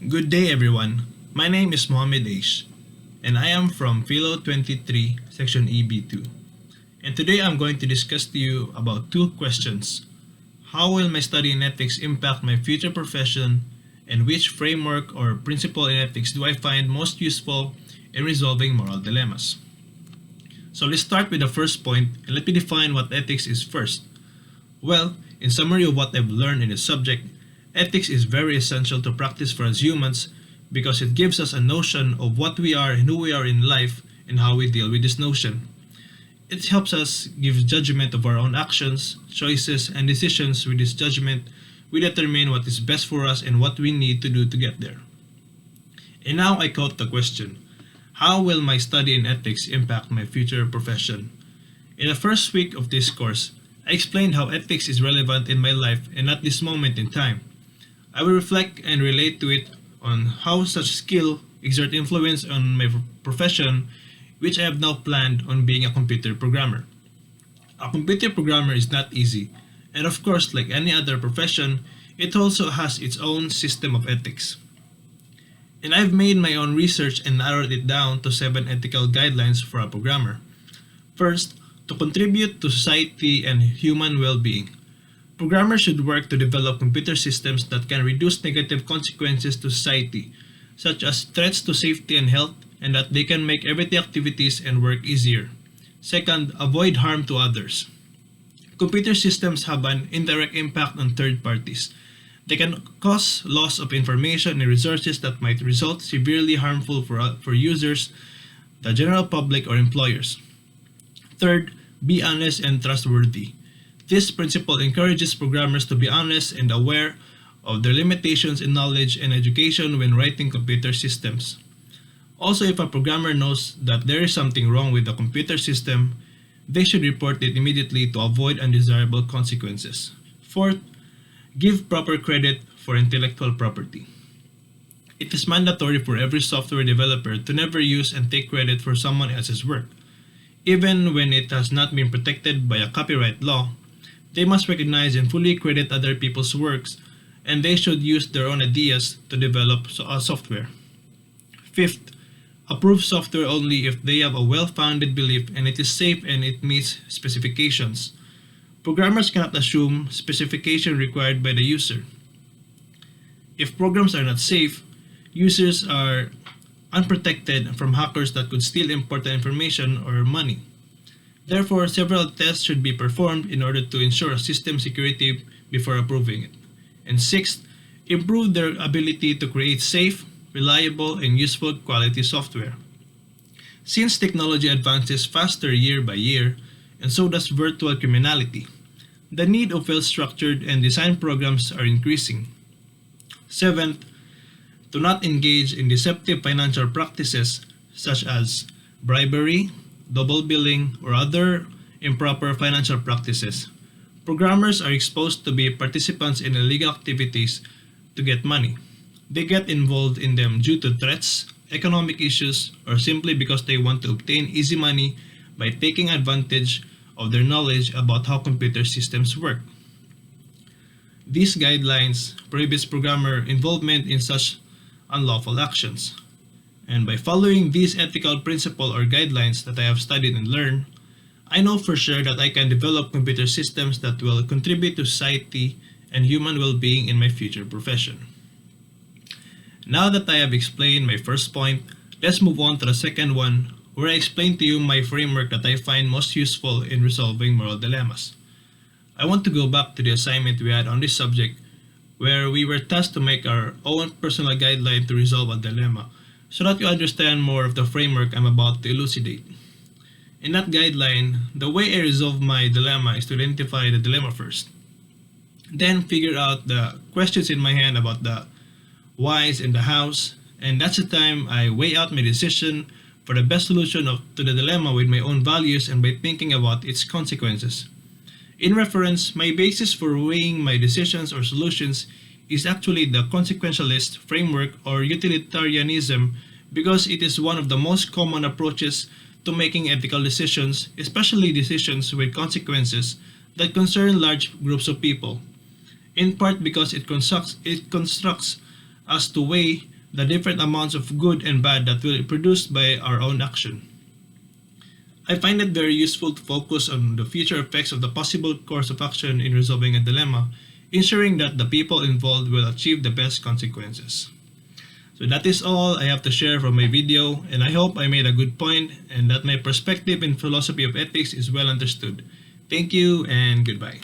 Good day, everyone. My name is Mohammed Aish, and I am from PHILO 23, Section EB2. And today I'm going to discuss to you about two questions. How will my study in ethics impact my future profession, and which framework or principle in ethics do I find most useful in resolving moral dilemmas? So let's start with the first point, and let me define what ethics is first. Well, in summary of what I've learned in the subject, ethics is very essential to practice for us humans because it gives us a notion of what we are and who we are in life and how we deal with this notion. It helps us give judgment of our own actions, choices, and decisions. With this judgment, we determine what is best for us and what we need to do to get there. And now I quote the question, how will my study in ethics impact my future profession? In the first week of this course, I explained how ethics is relevant in my life and at this moment in time. I will reflect and relate to it on how such skill exert influence on my profession, which I have now planned on being a computer programmer. A computer programmer is not easy, and of course, like any other profession, it also has its own system of ethics. And I've made my own research and narrowed it down to 7 ethical guidelines for a programmer. First, to contribute to society and human well-being. Programmers should work to develop computer systems that can reduce negative consequences to society, such as threats to safety and health, and that they can make everyday activities and work easier. Second, avoid harm to others. Computer systems have an indirect impact on third parties. They can cause loss of information and resources that might result severely harmful for users, the general public, or employers. Third, be honest and trustworthy. This principle encourages programmers to be honest and aware of their limitations in knowledge and education when writing computer systems. Also, if a programmer knows that there is something wrong with the computer system, they should report it immediately to avoid undesirable consequences. Fourth, give proper credit for intellectual property. It is mandatory for every software developer to never use and take credit for someone else's work. Even when it has not been protected by a copyright law, they must recognize and fully credit other people's works, and they should use their own ideas to develop software. Fifth, approve software only if they have a well-founded belief and it is safe and it meets specifications. Programmers cannot assume specification required by the user. If programs are not safe, users are unprotected from hackers that could steal important information or money. Therefore, several tests should be performed in order to ensure system security before approving it. And sixth, improve their ability to create safe, reliable, and useful quality software. Since technology advances faster year by year, and so does virtual criminality, the need of well-structured and designed programs are increasing. Seventh, do not engage in deceptive financial practices such as bribery, double billing, or other improper financial practices. Programmers are exposed to be participants in illegal activities to get money. They get involved in them due to threats, economic issues, or simply because they want to obtain easy money by taking advantage of their knowledge about how computer systems work. These guidelines prohibits programmer involvement in such unlawful actions. And by following these ethical principles or guidelines that I have studied and learned, I know for sure that I can develop computer systems that will contribute to society and human well-being in my future profession. Now that I have explained my first point, let's move on to the second one, where I explain to you my framework that I find most useful in resolving moral dilemmas. I want to go back to the assignment we had on this subject, where we were tasked to make our own personal guideline to resolve a dilemma, so that you understand more of the framework I'm about to elucidate. In that guideline, the way I resolve my dilemma is to identify the dilemma first, then figure out the questions in my hand about the whys and the hows, and that's the time I weigh out my decision for the best solution to the dilemma with my own values and by thinking about its consequences. In reference, my basis for weighing my decisions or solutions is actually the consequentialist framework or utilitarianism because it is one of the most common approaches to making ethical decisions, especially decisions with consequences that concern large groups of people, in part because it constructs us to weigh the different amounts of good and bad that will be produced by our own action. I find it very useful to focus on the future effects of the possible course of action in resolving a dilemma, ensuring that the people involved will achieve the best consequences. So that is all I have to share from my video, and I hope I made a good point and that my perspective in philosophy of ethics is well understood. Thank you and goodbye.